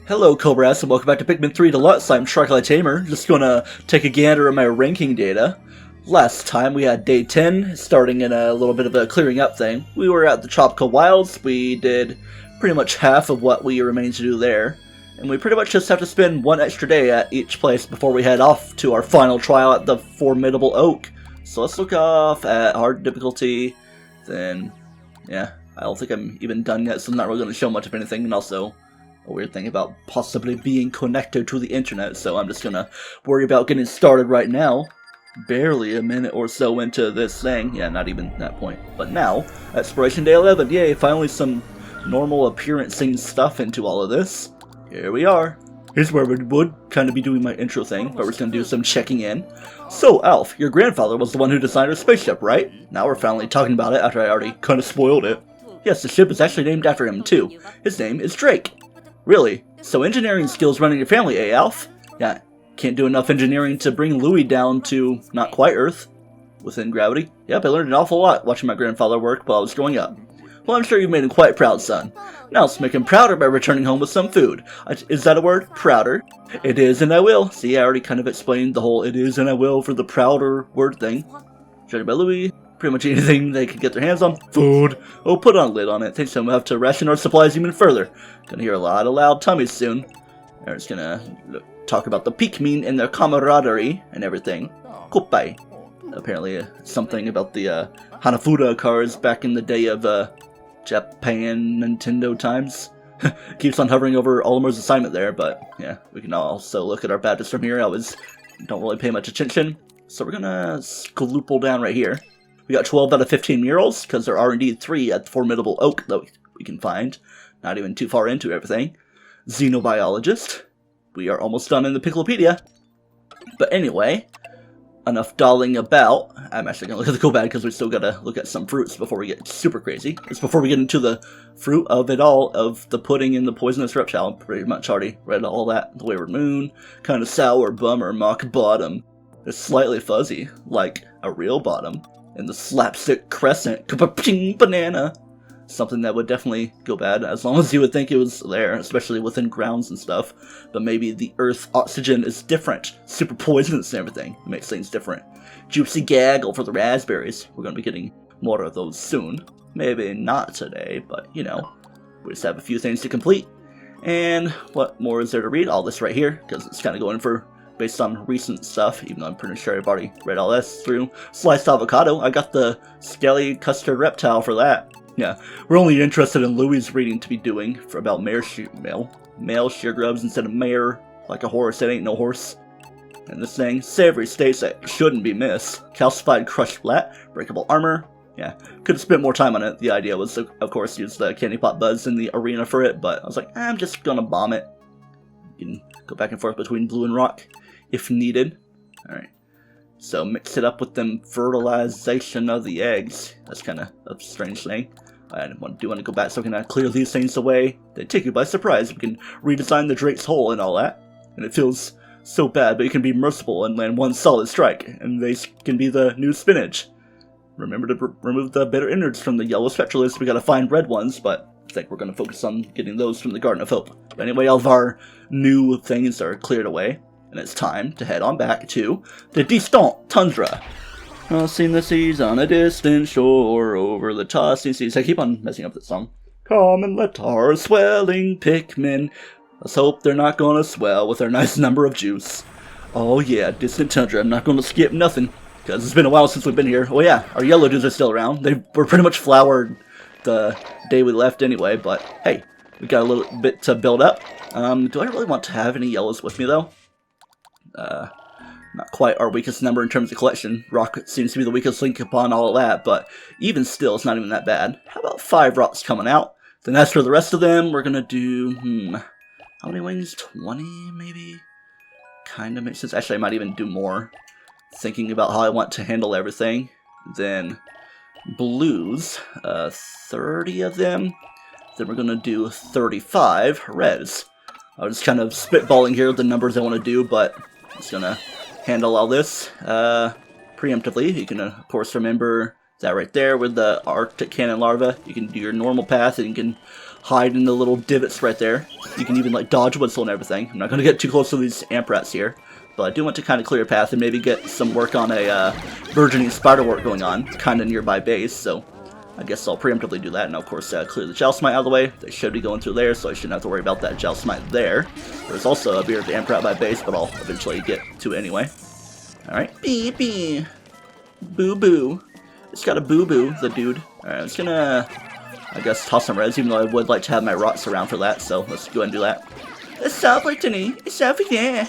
Hello Cobras and welcome back to Pikmin 3 Deluxe. I'm TryclydeTamer. Just gonna take a gander at my ranking data. Last time we had day 10, starting in a little bit of a clearing up thing. We were at the Tropical Wilds. We did pretty much half of what we remain to do there. And we pretty much just have to spend one extra day at each place before we head off to our final trial at the Formidable Oak. So let's look off at hard difficulty. Then, yeah, I don't think I'm even done yet, so I'm not really going to show much of anything. And also, a weird thing about possibly being connected to the internet, so I'm just gonna worry about getting started right now. Barely a minute or so into this thing. Yeah, not even that point. But now, Exploration Day 11, yay, finally some normal appearancing stuff into all of this. Here we are. Here's where we would kind of be doing my intro thing, but we're just gonna do some checking in. So, Alf, your grandfather was the one who designed our spaceship, right? Now we're finally talking about it after I already kind of spoiled it. Yes, the ship is actually named after him, too. His name is Drake. Really? So engineering skills running your family, eh, Alf? Yeah, can't do enough engineering to bring Louis down to not quite Earth. Within gravity? Yep, I learned an awful lot watching my grandfather work while I was growing up. Well, I'm sure you made him quite proud, son. Now let's make him prouder by returning home with some food. Is that a word? Prouder? It is and I will. See, I already kind of explained the whole it is and I will for the prouder word thing. Trained by Louis. Pretty much anything they could get their hands on. Food. Oh, put on a lid on it. Thanks, we'll have to ration our supplies even further. Gonna hear a lot of loud tummies soon. They're just gonna talk about the Pikmin and their camaraderie and everything. Kupai. Apparently something about the Hanafuda cars back in the day of Japan Nintendo times. Keeps on hovering over Olimer's assignment there, but yeah, we can also look at our badges from here. Don't really pay much attention. So we're gonna scloople down right here. We got 12 out of 15 murals, because there are indeed 3 at the Formidable Oak that we can find. Not even too far into everything. Xenobiologist. We are almost done in the Picklepedia. But anyway, enough dolling about. I'm actually going to look at the go bag because we still got to look at some fruits before we get super crazy. It's before we get into the fruit of it all, of the pudding and the poisonous reptile. Pretty much already read all that. The Wayward Moon, kind of sour, bummer, mock bottom. It's slightly fuzzy, like a real bottom. And the slapstick crescent, ka-pa-ping, banana. Something that would definitely go bad, as long as you would think it was there, especially within grounds and stuff. But maybe the Earth oxygen is different, super poisonous and everything. It makes things different. Juicy gaggle for the raspberries. We're going to be getting more of those soon. Maybe not today, but you know, we just have a few things to complete. And what more is there to read? All this right here, because it's kind of going for based on recent stuff, even though I'm pretty sure I've already read all this through. Sliced avocado, I got the scaly custard reptile for that. Yeah, we're only interested in Louis' reading to be doing for about male shear grubs instead of mare, like a horse. It ain't no horse. And this thing, savory steaks that shouldn't be missed. Calcified crushed flat, breakable armor. Yeah, could have spent more time on it. The idea was to, of course, use the candy pot buds in the arena for it, but I was like, I'm just gonna bomb it. You can go back and forth between blue and rock if needed. Alright, so mix it up with them fertilization of the eggs. That's kind of a strange thing. I do want to go back so I can clear these things away. They take you by surprise. We can redesign the Drake's hole and all that. And it feels so bad, but you can be merciful and land one solid strike. And they can be the new spinach. Remember to remove the bitter innards from the yellow spectralists. We gotta find red ones, but I think we're gonna focus on getting those from the Garden of Hope. But anyway, all of our new things are cleared away. And it's time to head on back to the Distant Tundra. I've seen the seas on a distant shore over the tossing seas. I keep on messing up that song. Come and let our swelling Pikmin. Let's hope they're not gonna swell with their nice number of juice. Oh yeah, Distant Tundra. I'm not gonna skip nothing, because it's been a while since we've been here. Oh yeah, our yellow dudes are still around. They were pretty much flowered the day we left anyway, but hey, we got a little bit to build up. Do I really want to have any yellows with me though? Not quite our weakest number in terms of collection. Rock seems to be the weakest link upon all of that, but even still, it's not even that bad. How about 5 rocks coming out? Then as for the rest of them, we're gonna do, how many wings? 20, maybe? Kinda makes sense. Actually, I might even do more. Thinking about how I want to handle everything. Then blues, 30 of them. Then we're gonna do 35 reds. I was just kind of spitballing here the numbers I want to do, but I'm just gonna handle all this preemptively. You can, of course, remember that right there with the Arctic Cannon Larva. You can do your normal path, and you can hide in the little divots right there. You can even like dodge whistle and everything. I'm not going to get too close to these amp rats here, but I do want to kind of clear a path and maybe get some work on a burgeoning spiderwort going on, kind of nearby base, so I guess I'll preemptively do that, and of course clear the Jousmite out of the way. They should be going through there, so I shouldn't have to worry about that Jousmite there. There's also a bearded amp rat by base, but I'll eventually get to it anyway. Alright, bee. Boo-boo. It's got a boo-boo, the dude. Alright, I'm just gonna, I guess, toss some res, even though I would like to have my rocks around for that, so let's go ahead and do that. It's up, Brittany. It's over there.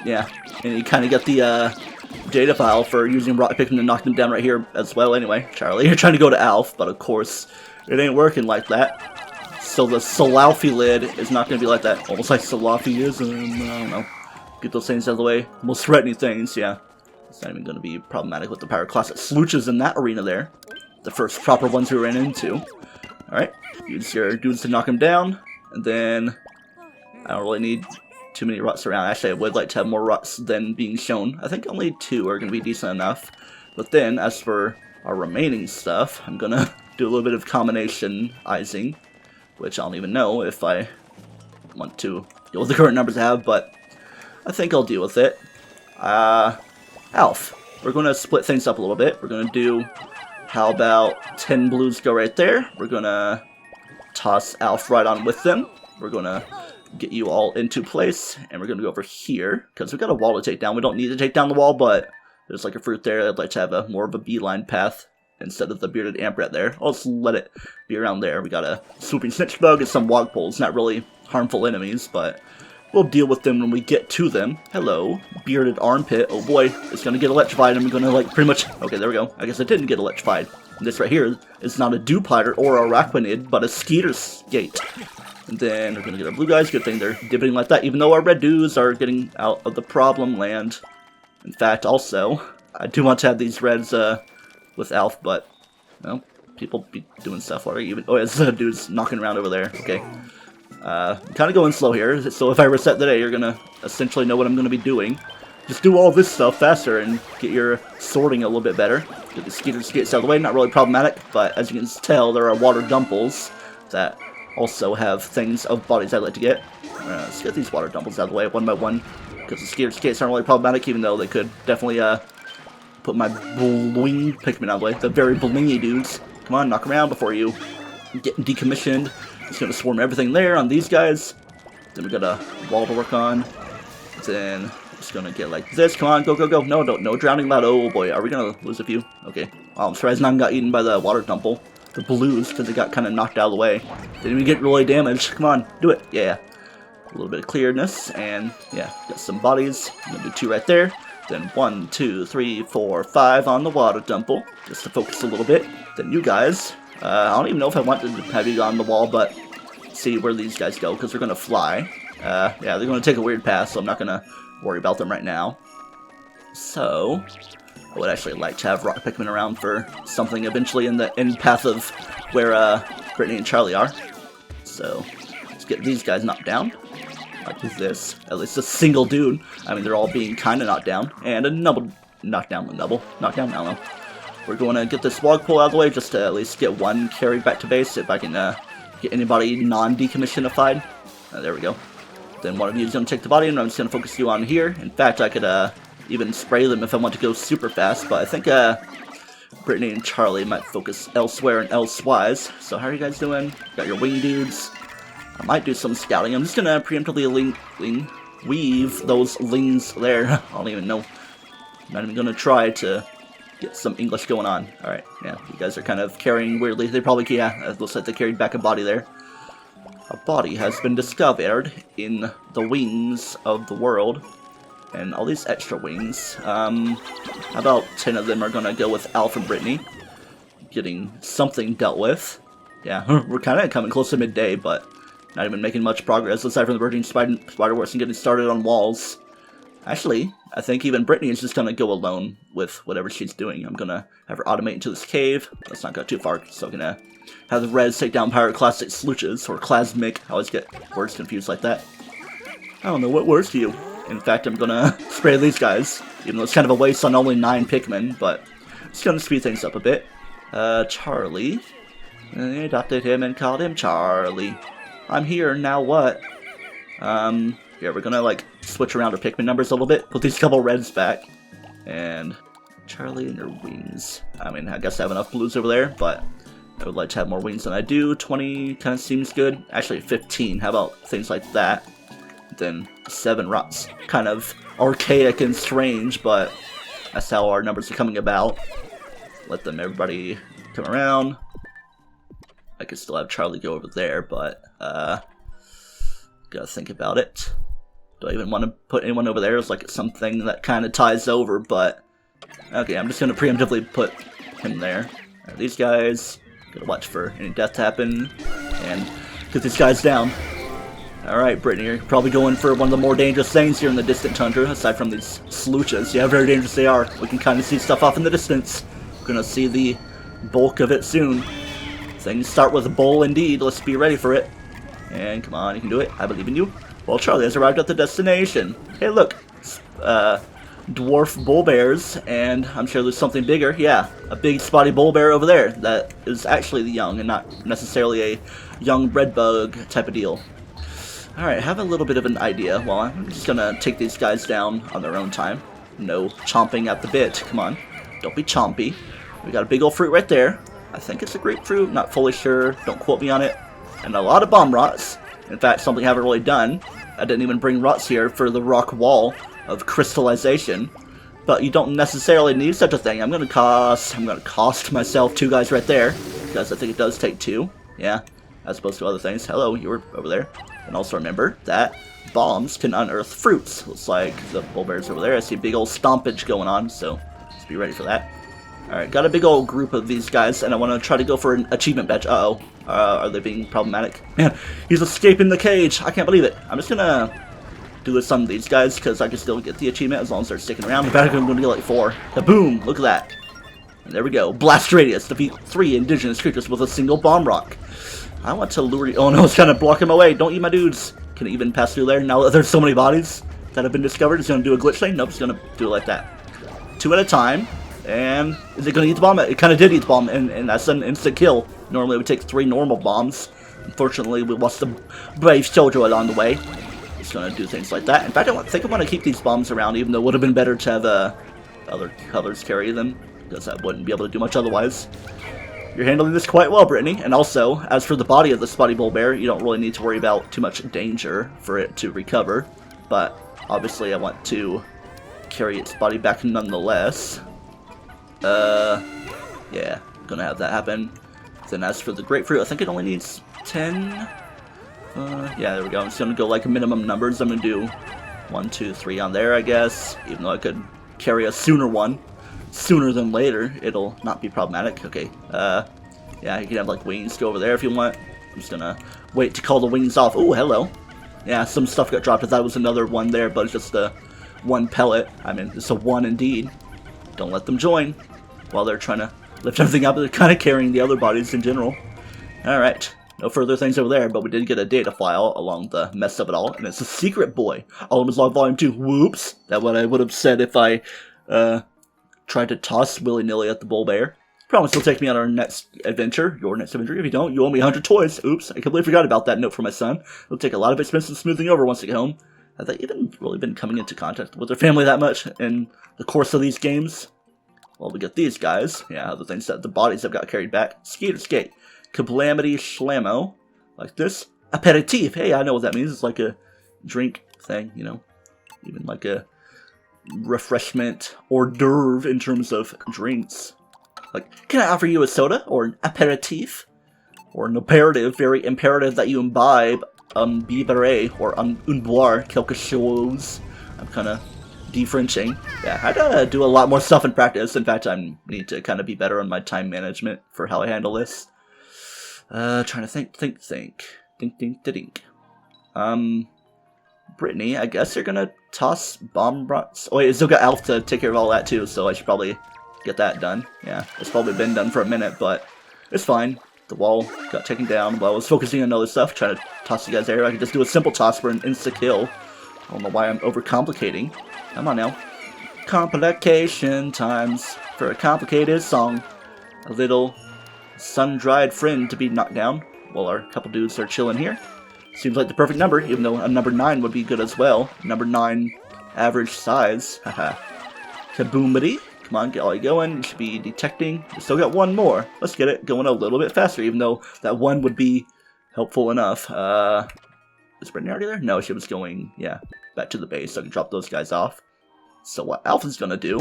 Yeah, and you kind of get the data file for using rock picking to knock them down right here as well. Anyway, Charlie, you're trying to go to Alf, but of course, it ain't working like that. So the Salafi lid is not going to be like that. Almost like Salafiism, I don't know. Get those things out of the way. Most threatening things, yeah. It's not even going to be problematic with the Pyroclastic Slooches in that arena there. The first proper ones we ran into. Alright, use your dudes to knock them down, and then I don't really need too many rots around. Actually, I would like to have more rots than being shown. I think only 2 are going to be decent enough. But then, as for our remaining stuff, I'm going to do a little bit of combination-izing, which I don't even know if I want to deal with the current numbers I have, but I think I'll deal with it. Alf. We're going to split things up a little bit. We're going to do, how about 10 blues go right there. We're going to toss Alf right on with them. We're going to get you all into place, and we're going to go over here, because we've got a wall to take down. We don't need to take down the wall, but there's like a fruit there. I'd like to have more of a beeline path instead of the bearded amp rat there. I'll just let it be around there. We got a swooping snitch bug and some wogpoles. Not really harmful enemies, but we'll deal with them when we get to them. Hello, bearded armpit. Oh boy, it's going to get electrified. I'm going to like pretty much... Okay, there we go. I guess it didn't get electrified. This right here is not a Dewpider or a Arachnid, but a Skeeter Skate. And then we're going to get our blue guys. Good thing they're dipping like that, even though our red dudes are getting out of the problem land. In fact, also, I do want to have these reds with Alf, but, well, people be doing stuff already. Even, oh, there's dudes knocking around over there. Okay. Kind of going slow here, so if I reset today, you're going to essentially know what I'm going to be doing. Just do all this stuff faster and get your sorting a little bit better. Get the Skeeter Skates out of the way. Not really problematic, but as you can tell, there are water dumples that also have things of bodies I'd like to get. Let's get these water dumples out of the way one by one, because the Skeeter Skates aren't really problematic, even though they could definitely put my bling Pikmin out of the way. The very blingy dudes. Come on, knock around before you get decommissioned. It's going to swarm everything there on these guys. Then we got a wall to work on. Then it's going to get like this. Come on, go, go, go. No, no drowning loud. Oh boy, are we going to lose a few? Okay. Wow, I'm surprised none got eaten by the water dumple. The blues, because they got kind of knocked out of the way. Didn't even get really damaged. Come on, do it. Yeah. A little bit of clearness, and yeah, got some bodies. I'm going to do 2 right there. Then 1, 2, 3, 4, 5 on the water dumple, just to focus a little bit. Then you guys, I don't even know if I want to have you on the wall, but see where these guys go, because they're going to fly. Yeah, they're going to take a weird path, so I'm not going to worry about them right now. So I would actually like to have rock Pikmin around for something eventually in the end path of where Brittany and Charlie are. So let's get these guys knocked down. Like this. At least a single dude. I mean, they're all being kind of knocked down. And a double knockdown, I don't know. We're going to get this Wogpole out of the way just to at least get one carried back to base if I can get anybody non-decommissionified. There we go. Then one of you is going to take the body, and I'm just going to focus you on here. In fact, I could even spray them if I want to go super fast, but I think Brittany and Charlie might focus elsewhere and elsewise. So how are you guys doing? Got your wing dudes. I might do some scouting. I'm just going to preemptively weave those lings there. I don't even know. I'm not even going to try to get some English going on. Alright, yeah, you guys are kind of carrying weirdly. They probably, yeah, it looks like they carried back a body there. A body has been discovered in the wings of the world. And all these extra wings, about 10 of them are going to go with Alf and Brittany. Getting something dealt with. Yeah, we're kind of coming close to midday, but not even making much progress aside from the burgeoning spiderworts and getting started on walls. Actually, I think even Brittany is just going to go alone with whatever she's doing. I'm going to have her automate into this cave. Let's not go too far, so I'm going to have the Reds take down Pyroclastic Slooches, or Clasmic. I always get words confused like that. I don't know, what words do you? In fact, I'm going to spray these guys, even though it's kind of a waste on only 9 Pikmin, but it's going to speed things up a bit. Charlie, And they adopted him and called him Charlie. I'm here, now what? Yeah, we're gonna, like, switch around our Pikmin numbers a little bit. Put these couple reds back. And Charlie and your wings. I mean, I guess I have enough blues over there, but I would like to have more wings than I do. 20 kind of seems good. Actually, 15. How about things like that? Then 7 rots. Kind of archaic and strange, but that's how our numbers are coming about. Let them, everybody, come around. I could still have Charlie go over there, but, gotta think about it. Do I even want to put anyone over there? It's like something that kind of ties over, but... Okay, I'm just gonna preemptively put him there. Right, these guys, gotta watch for any death to happen, and get these guys down. Alright, Brittany, you're probably going for one of the more dangerous things here in the Distant Tundra, aside from these slooches. Yeah, very dangerous they are. We can kind of see stuff off in the distance. We're gonna see the bulk of it soon. Things start with a bull indeed, let's be ready for it. And come on, you can do it, I believe in you. Well, Charlie has arrived at the destination. Hey, look, dwarf bull bears, and I'm sure there's something bigger. Yeah, a big spotty bull bear over there that is actually the young and not necessarily a young red bug type of deal. Alright, I have a little bit of an idea. Well, I'm just gonna take these guys down on their own time. No chomping at the bit. Come on, don't be chompy. We got a big old fruit right there. I think it's a grapefruit, not fully sure, don't quote me on it. And a lot of bomb rots. In fact, something I haven't really done. I didn't even bring rots here for the rock wall of crystallization. But you don't necessarily need such a thing. I'm gonna cost myself 2 guys right there, because I think it does take 2. Yeah, as opposed to other things. Hello, you were over there. And also remember that bombs can unearth fruits. Looks like the bull bears over there. I see a big old stompage going on, so let's be ready for that. Alright, got a big old group of these guys, and I want to try to go for an achievement badge. Uh-oh. Are they being problematic? Man, he's escaping the cage. I can't believe it. I'm just gonna do this on these guys, because I can still get the achievement as long as they're sticking around. In fact, I'm going to get like 4. Kaboom! Look at that. And there we go. Blast radius. Defeat 3 indigenous creatures with a single bomb rock. I want to lure you. Oh no, it's kind of blocking my way. Don't eat my dudes. Can it even pass through there now that there's so many bodies that have been discovered? It's going to do a glitch thing? Nope, it's going to do it like that. 2 at a time. And is it going to eat the bomb? It kind of did eat the bomb, and that's an instant kill. Normally it would take 3 normal bombs. Unfortunately, we lost a brave soldier along the way. It's going to do things like that. In fact, I think I want to keep these bombs around, even though it would have been better to have other colors carry them, because I wouldn't be able to do much otherwise. You're handling this quite well, Brittany. And also, as for the body of the spotty bull bear, you don't really need to worry about too much danger for it to recover. But obviously, I want to carry its body back nonetheless. Yeah, gonna have that happen. Then as for the grapefruit, I think it only needs 10. Yeah, there we go. I'm just gonna go like minimum numbers. I'm gonna do 1, 2, 3 on there, I guess. Even though I could carry a sooner one. Sooner than later, it'll not be problematic. Okay, yeah, you can have like wings go over there if you want. I'm just gonna wait to call the wings off. Oh, hello. Yeah, some stuff got dropped. I thought it was another one there, but it's just a 1 pellet. I mean, it's a 1 indeed. Don't let them join while they're trying to lift everything up. They're kind of carrying the other bodies in general. Alright, no further things over there, but we did get a data file along the mess of it all, and it's a secret boy. Elements Log Volume 2. Whoops! That's what I would have said if I, tried to toss willy-nilly at the bull bear. Promise you'll take me on our next adventure, your next adventure. If you don't, you owe me 100 toys. Oops, I completely forgot about that note for my son. It'll take a lot of expensive smoothing over once I get home. Have they even really been coming into contact with their family that much in the course of these games? Well, we get these guys. Yeah, other things that the bodies have got carried back. Skater skate. Kablamity Schlammo. Like this. Aperitif. Hey, I know what that means. It's like a drink thing, you know. Even like a refreshment hors d'oeuvre in terms of drinks. Like, can I offer you a soda? Or an aperitif? Or an imperative, very imperative that you imbibe bibere or un boire quelque chose. I'm kind of de-Frenching. Yeah, I had to do a lot more stuff in practice. In fact, I need to kind of be better on my time management for how I handle this. Trying to think. Think. Brittany, I guess you're gonna toss bomb rots. Oh wait, I still got Alf to take care of all that too, so I should probably get that done. Yeah, it's probably been done for a minute, but it's fine. The wall got taken down while I was focusing on other stuff, trying to toss you guys there. I could just do a simple toss for an insta-kill. I don't know why I'm overcomplicating. Come on now. Complication times for a complicated song. A little sun-dried friend to be knocked down while our couple dudes are chilling here. Seems like the perfect number, even though a number 9 would be good as well. Number 9, average size. Haha. Kaboomity. Come on, get all you going. You should be detecting. We still got one more. Let's get it going a little bit faster, even though that one would be helpful enough. Is Brittany already there? No, she was going, yeah, back to the base, so I can drop those guys off. So what Alpha's gonna do,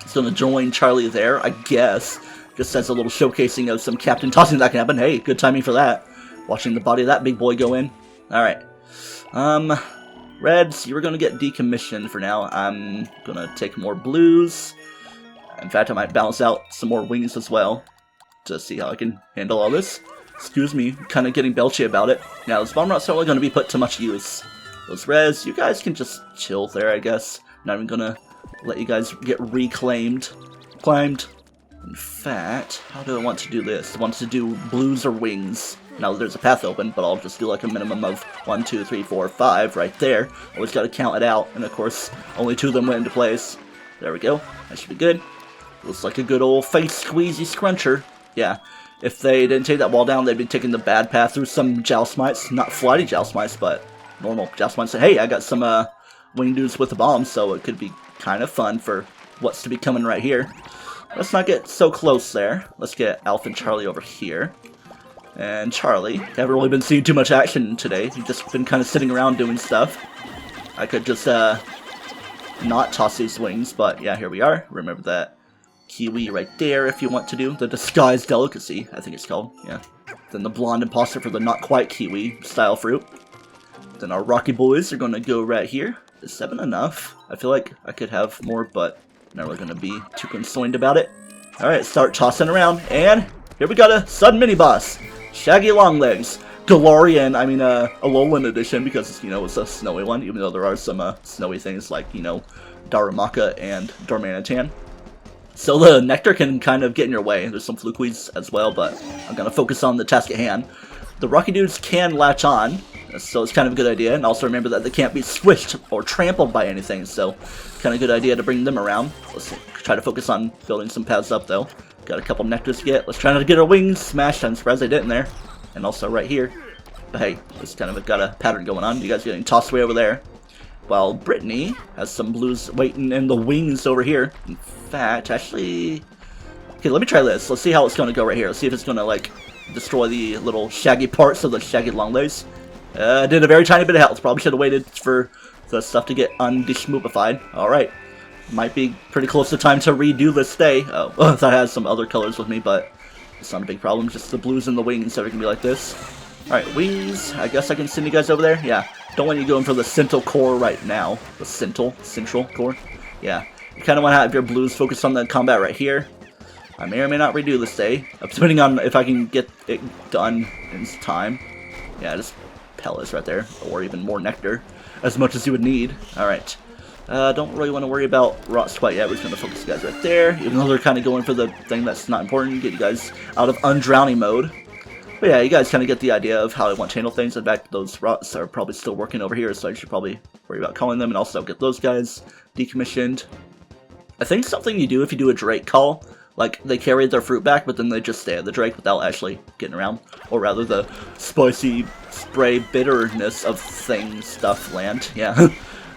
he's gonna join Charlie there, I guess. Just as a little showcasing of some captain tossing that can happen. Hey, good timing for that. Watching the body of that big boy go in. Alright. Reds, you were gonna get decommissioned for now. I'm gonna take more blues. In fact, I might balance out some more wings as well to see how I can handle all this. Excuse me, kind of getting belchy about it. Now, those bomb rockets aren't really going to be put to much use. Those res, you guys can just chill there, I guess. Not even going to let you guys get reclaimed. Climbed. In fact, how do I want to do this? I want to do blues or wings. Now, there's a path open, but I'll just do like a minimum of 1, 2, 3, 4, 5 right there. Always got to count it out, and of course, only 2 of them went into place. There we go. That should be good. Looks like a good old face squeezy scruncher. Yeah. If they didn't take that wall down, they'd be taking the bad path through some joust-mites. Not flighty joust-mites, but normal joust-mites. Hey, I got some wing dudes with the bombs, so it could be kind of fun for what's to be coming right here. Let's not get so close there. Let's get Alpha and Charlie over here. And Charlie, haven't really been seeing too much action today. He's just been kind of sitting around doing stuff. I could just not toss these wings, but yeah, here we are. Remember that kiwi right there if you want to do the disguised delicacy, I think it's called, yeah. Then the blonde imposter for the not quite kiwi style fruit. Then our rocky boys are going to go right here. Is 7 enough? I feel like I could have more, but not really going to be too concerned about it. Alright, start tossing around, and here we got a sudden mini-boss. Shaggy Longlegs. Galarian, I mean, Alolan edition, because, you know, it's a snowy one, even though there are some snowy things like, you know, Darumaka and Darmanitan. So the nectar can kind of get in your way. There's some flukeweeds as well, but I'm going to focus on the task at hand. The rocky dudes can latch on, so it's kind of a good idea. And also remember that they can't be squished or trampled by anything, so kind of a good idea to bring them around. Let's try to focus on building some paths up, though. Got a couple nectars to get. Let's try not to get our wings smashed. I'm surprised they didn't there. And also right here. But hey, it's kind of got a pattern going on. You guys are getting tossed way over there. While Brittany has some blues waiting in the wings over here. In fact, actually... Okay, let me try this. Let's see how it's going to go right here. Let's see if it's going to, like, destroy the little shaggy parts of the shaggy longlegs. Did a very tiny bit of health. Probably should have waited for the stuff to get undeshmoopified. Alright. Might be pretty close to time to redo this day. Oh, I thought I had some other colors with me, but it's not a big problem. Just the blues and the wings that are going to be like this. Alright, wings. I guess I can send you guys over there. Yeah. Don't want you going for the Central Core right now. The Central Core. Yeah. You kind of want to have your blues focused on the combat right here. I may or may not redo this day, depending on if I can get it done in time. Yeah, just pellets right there, or even more nectar, as much as you would need. Alright. Don't really want to worry about rocks quite yet. We're just going to focus you guys right there, even though they're kind of going for the thing that's not important. Get you guys out of undrowning mode. But yeah, you guys kind of get the idea of how I want to handle things. In fact, those rots are probably still working over here, so I should probably worry about calling them and also get those guys decommissioned. I think something you do if you do a Drake call, like they carry their fruit back, but then they just stay at the Drake without actually getting around. Or rather, the spicy spray bitterness of things stuff land. Yeah,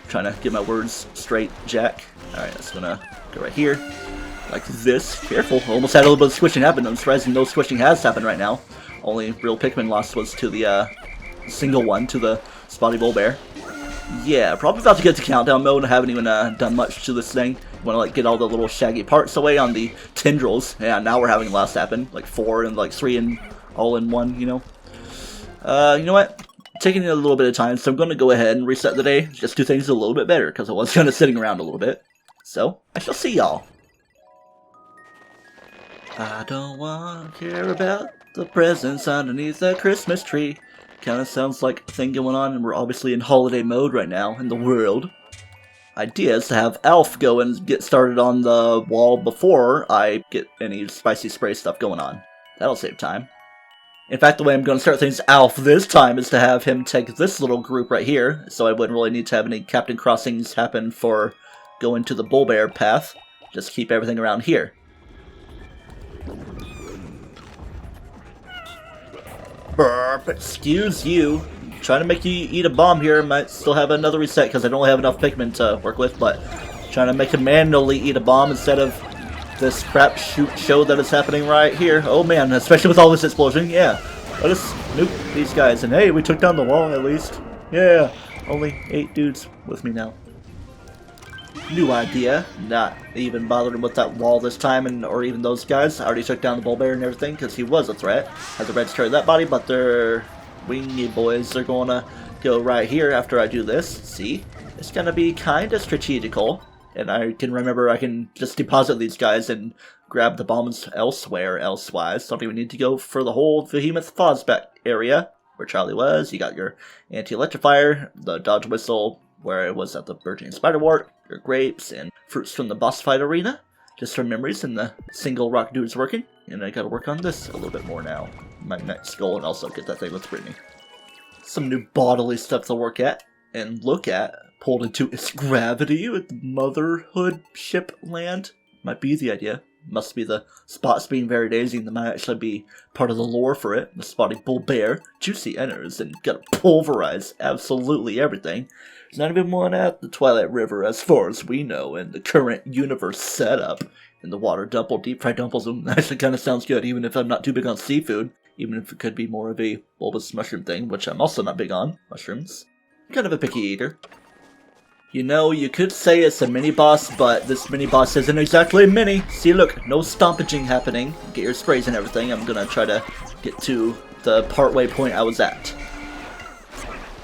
trying to get my words straight, Jack. Alright, that's gonna go right here. Like this. Careful, almost had a little bit of squishing happen. I'm surprised no squishing has happened right now. Only real Pikmin loss was to the single one, to the Spotty Bull Bear. Yeah, probably about to get to countdown mode. I haven't even done much to this thing. Want to like get all the little shaggy parts away on the tendrils. Yeah, now we're having loss happen. Like 4 and like 3 and all in one, you know. You know what? Taking a little bit of time, so I'm going to go ahead and reset the day. Just do things a little bit better, because I was kind of sitting around a little bit. So, I shall see y'all. I don't want to care about the presents underneath the Christmas tree. Kind of sounds like a thing going on, and we're obviously in holiday mode right now in the world. Idea is to have Alf go and get started on the wall before I get any spicy spray stuff going on. That'll save time. In fact, the way I'm going to start things Alf this time is to have him take this little group right here, so I wouldn't really need to have any Captain Crossings happen for going to the Bull Bear path. Just keep everything around here. Burp. Excuse you. I'm trying to make you eat a bomb here. Might still have another reset because I don't have enough Pikmin to work with, but trying to make him manually eat a bomb instead of this crap show that is happening right here. Oh man, especially with all this explosion. Yeah, let us nuke these guys. And hey, we took down the wall at least. Yeah, only 8 dudes with me now. New idea. Not even bothering with that wall this time, or even those guys. I already took down the bull bear and everything because he was a threat. Has a red carry that body, but they're wingy boys. They're gonna go right here after I do this. See, it's gonna be kind of strategical, and I can remember I can just deposit these guys and grab the bombs elsewhere. Elsewise, don't even need to go for the whole Behemoth Fozbeck area where Charlie was. You got your anti-electrifier, the dodge whistle where it was at the burgeoning spiderwort, your grapes, and fruits from the boss fight arena. Just for memories, and the single rock dude's working. And I gotta work on this a little bit more now. My next goal, and also get that thing with Brittany. Some new bodily stuff to work at and look at. Pulled into its gravity with motherhood ship land. Might be the idea. Must be the spots being very daisy, and that might actually be part of the lore for it. The spotty bull bear, juicy enters, and gotta pulverize absolutely everything. There's not even one at the Twilight River as far as we know in the current universe setup. In the water dumple, deep fried dumplings actually kind of sounds good, even if I'm not too big on seafood. Even if it could be more of a bulbous mushroom thing, which I'm also not big on. Mushrooms. Kind of a picky eater. You know, you could say it's a mini-boss, but this mini-boss isn't exactly mini. See, look, no stompaging happening. Get your sprays and everything. I'm gonna try to get to the partway point I was at.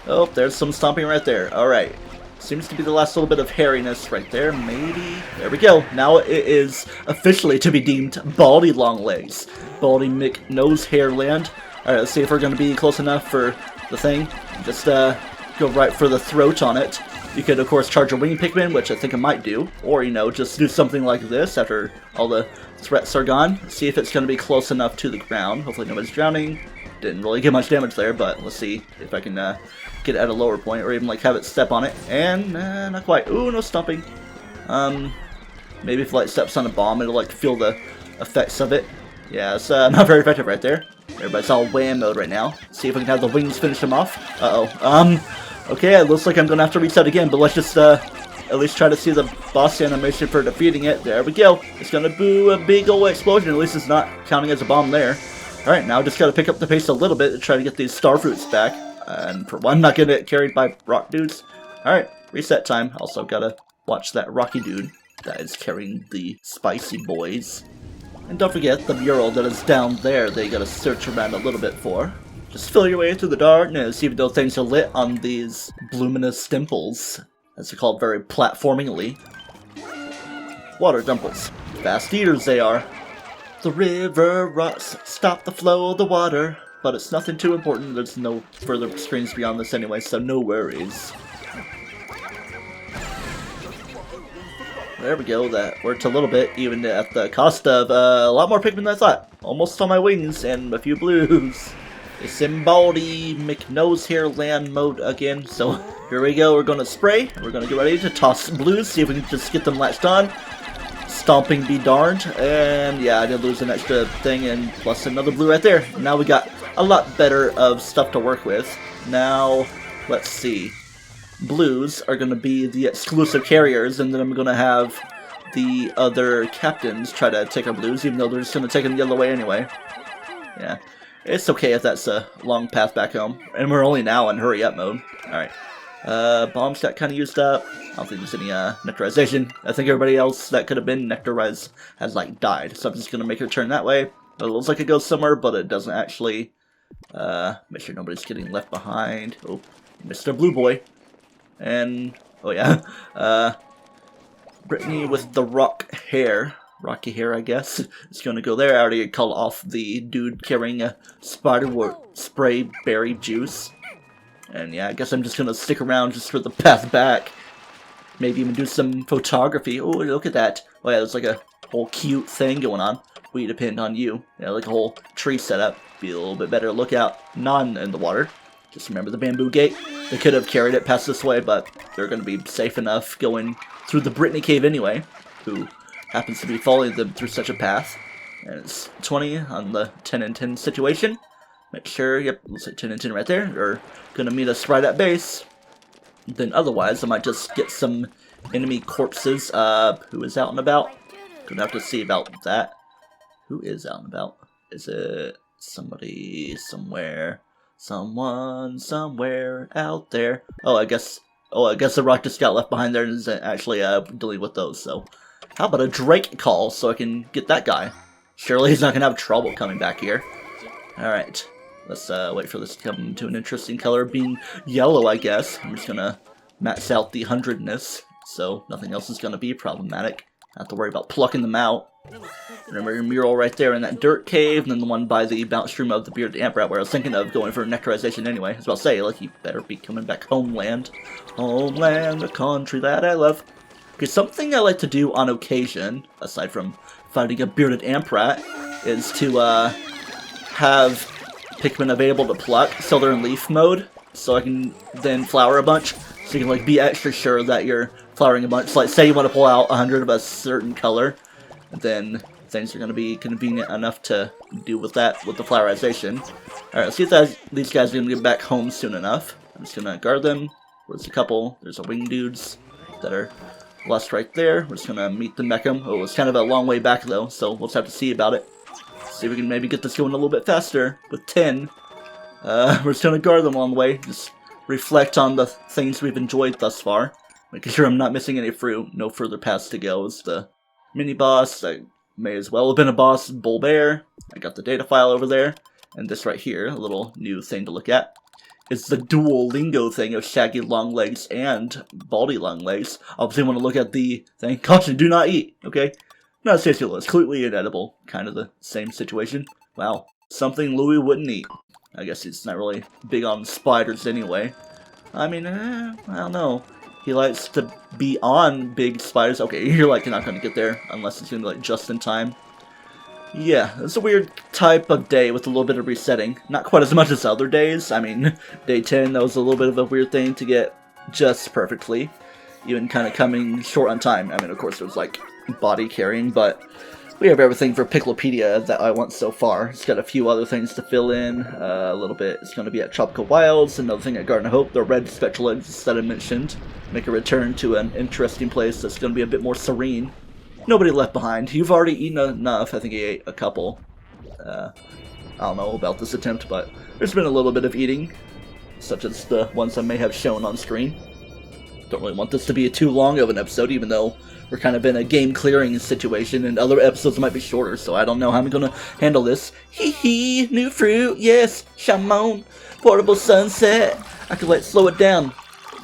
Oh, there's some stomping right there. Alright. Seems to be the last little bit of hairiness right there. Maybe. There we go. Now it is officially to be deemed Baldy Long Legs. Baldy McNose Hair Land. Alright, let's see if we're gonna be close enough for the thing. Just, go right for the throat on it. You could, of course, charge a wing Pikmin, which I think I might do. Or, you know, just do something like this after all the threats are gone. See if it's going to be close enough to the ground. Hopefully nobody's drowning. Didn't really get much damage there, but let's see if I can get at a lower point. Or even, like, have it step on it. And, not quite. Ooh, no stomping. Maybe if it, like, steps on a bomb, it'll, like, feel the effects of it. Yeah, it's not very effective right there. Everybody's all wham mode right now. See if I can have the wings finish them off. Uh-oh. Okay, it looks like I'm gonna have to reset again, but let's just at least try to see the boss animation for defeating it. There we go. It's gonna do a big ol' explosion. At least it's not counting as a bomb there. Alright, now just gotta pick up the pace a little bit to try to get these star fruits back. And for one, not gonna get carried by rock dudes. Alright, reset time. Also gotta watch that rocky dude that is carrying the spicy boys. And don't forget the mural that is down there that you gotta search around a little bit for. Just fill your way through the darkness, even though things are lit on these luminous dimples, as they're called very platformingly. Water dimples. Fast eaters they are. The river rots, stop the flow of the water. But it's nothing too important, there's no further screens beyond this anyway, so no worries. There we go, that worked a little bit, even at the cost of a lot more Pikmin than I thought. Almost on my wings, and a few blues. It's in Baldy McNose Hair Land mode again, so here we go, we're gonna spray, and we're gonna get ready to toss blues, see if we can just get them latched on. Stomping be darned, and yeah, I did lose an extra thing, and plus another blue right there. Now we got a lot better of stuff to work with. Now, let's see. Blues are gonna be the exclusive carriers, and then I'm gonna have the other captains try to take our blues, even though they're just gonna take them the other way anyway. Yeah. It's okay if that's a long path back home. And we're only now in hurry up mode. Alright. Bombs got kind of used up. I don't think there's any nectarization. I think everybody else that could have been nectarized has like died. So I'm just going to make her turn that way. It looks like it goes somewhere, but it doesn't actually. Make sure nobody's getting left behind. Oh, Mr. Blue Boy. And, oh yeah. Brittany with the rock hair. Rocky hair, I guess. It's gonna go there. I already called off the dude carrying a spiderwort spray berry juice. And yeah, I guess I'm just gonna stick around just for the path back. Maybe even do some photography. Oh, look at that. Oh yeah, there's like a whole cute thing going on. We depend on you. Yeah, like a whole tree setup. Be a little bit better to look out. None in the water. Just remember the bamboo gate. They could have carried it past this way, but they're gonna be safe enough going through the Brittany cave anyway. Who happens to be following them through such a path. And it's 20 on the 10 and 10 situation. Make sure, yep, looks like 10 and 10 right there. They're gonna meet us right at base. Then otherwise, I might just get some enemy corpses. Who is out and about? Gonna have to see about that. Who is out and about? Is it somebody somewhere? Someone somewhere out there. Oh, I guess the rock just got left behind there and is actually dealing with those. So, how about a Drake call so I can get that guy? Surely he's not gonna have trouble coming back here. All right. Let's wait for this to come to an interesting color, being yellow, I guess. I'm just gonna max out the 100-ness, so nothing else is gonna be problematic. Not have to worry about plucking them out. Remember your mural right there in that dirt cave, and then the one by the bounce stream of the bearded amp rat where I was thinking of going for nectarization anyway. I was about to say, like, you better be coming back homeland. Homeland, the country that I love. Okay, something I like to do on occasion, aside from finding a bearded amp rat, is to have Pikmin available to pluck, so they're in leaf mode, so I can then flower a bunch, so you can like be extra sure that you're flowering a bunch. So, like, say you want to pull out 100 of a certain color, then things are going to be convenient enough to do with that, with the flowerization. Alright, let's see if these guys are going to get back home soon enough. I'm just going to guard them. There's a couple. There's a wing dudes that are lost right there. We're just going to meet them back home. Oh, it's kind of a long way back though, so we'll just have to see about it. See if we can maybe get this going a little bit faster with 10. We're just going to guard them along the way. Just reflect on the things we've enjoyed thus far. Making sure I'm not missing any fruit. No further paths to go. Is the mini-boss. I may as well have been a boss. Bull Bear. I got the data file over there. And this right here, a little new thing to look at. It's the dual lingo thing of shaggy long legs and baldy long legs. Obviously want to look at the thing. Caution, do not eat. Okay? Not as tasty, it's completely inedible. Kind of the same situation. Wow. Something Louis wouldn't eat. I guess he's not really big on spiders anyway. I mean, I don't know. He likes to be on big spiders. Okay, you're like not going to get there unless it's going to be like just in time. Yeah, it's a weird type of day with a little bit of resetting. Not quite as much as other days. I mean, day 10, that was a little bit of a weird thing to get just perfectly. Even kind of coming short on time. I mean, of course, it was like body carrying, but we have everything for Picklopedia that I want so far. It's got a few other things to fill in, a little bit. It's going to be at Tropical Wilds, another thing at Garden of Hope, the red spectral eggs that I mentioned. Make a return to an interesting place that's going to be a bit more serene. Nobody left behind. You've already eaten enough. I think he ate a couple. I don't know about this attempt, but there's been a little bit of eating, such as the ones I may have shown on screen. Don't really want this to be too long of an episode, even though we're kind of in a game clearing situation and other episodes might be shorter, so I don't know how I'm going to handle this. Hee hee, new fruit, yes, Shamon, portable sunset. I could like slow it down.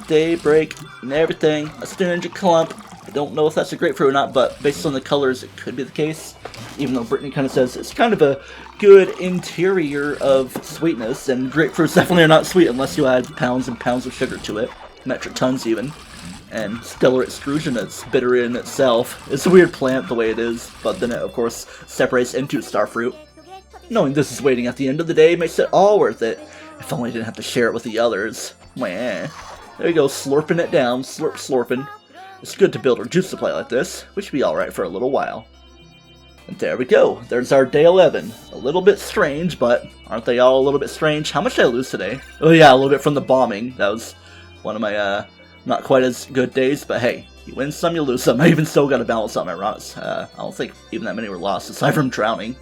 Daybreak and everything, a Stingy clump. I don't know if that's a grapefruit or not, but based on the colors, it could be the case. Even though Brittany kind of says it's kind of a good interior of sweetness, and grapefruits definitely are not sweet unless you add pounds and pounds of sugar to it. Metric tons even. And stellar extrusion, it's bitter in itself. It's a weird plant the way it is, but then it of course separates into starfruit. Knowing this is waiting at the end of the day makes it all worth it. If only I didn't have to share it with the others. Mwah. There you go, slurping it down, slurping. It's good to build our juice supply like this, which should be alright for a little while. And there we go, there's our day 11. A little bit strange, but aren't they all a little bit strange? How much did I lose today? Oh yeah, a little bit from the bombing. That was one of my, not quite as good days, but hey, you win some, you lose some. I even still got to balance out my rocks. I don't think even that many were lost, aside from drowning.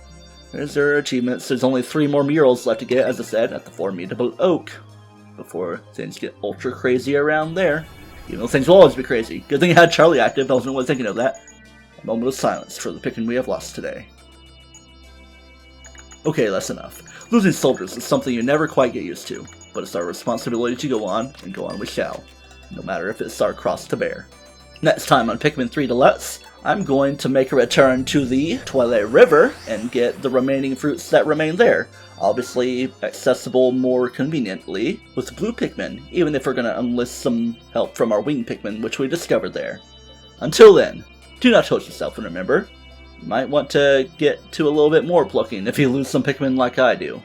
There's our achievements. There's only 3 more murals left to get, as I said, at the Formidable Oak. Before things get ultra crazy around there. Even though things will always be crazy. Good thing I had Charlie active, I wasn't really thinking of that. A moment of silence for the Pikmin we have lost today. Okay, that's enough. Losing soldiers is something you never quite get used to, but it's our responsibility to go on, and go on we shall. No matter if it's our cross to bear. Next time on Pikmin 3 Deluxe, I'm going to make a return to the Twilight River and get the remaining fruits that remain there. Obviously accessible more conveniently with blue Pikmin, even if we're going to enlist some help from our wing Pikmin, which we discovered there. Until then, do not touch yourself, and remember, you might want to get to a little bit more plucking if you lose some Pikmin like I do.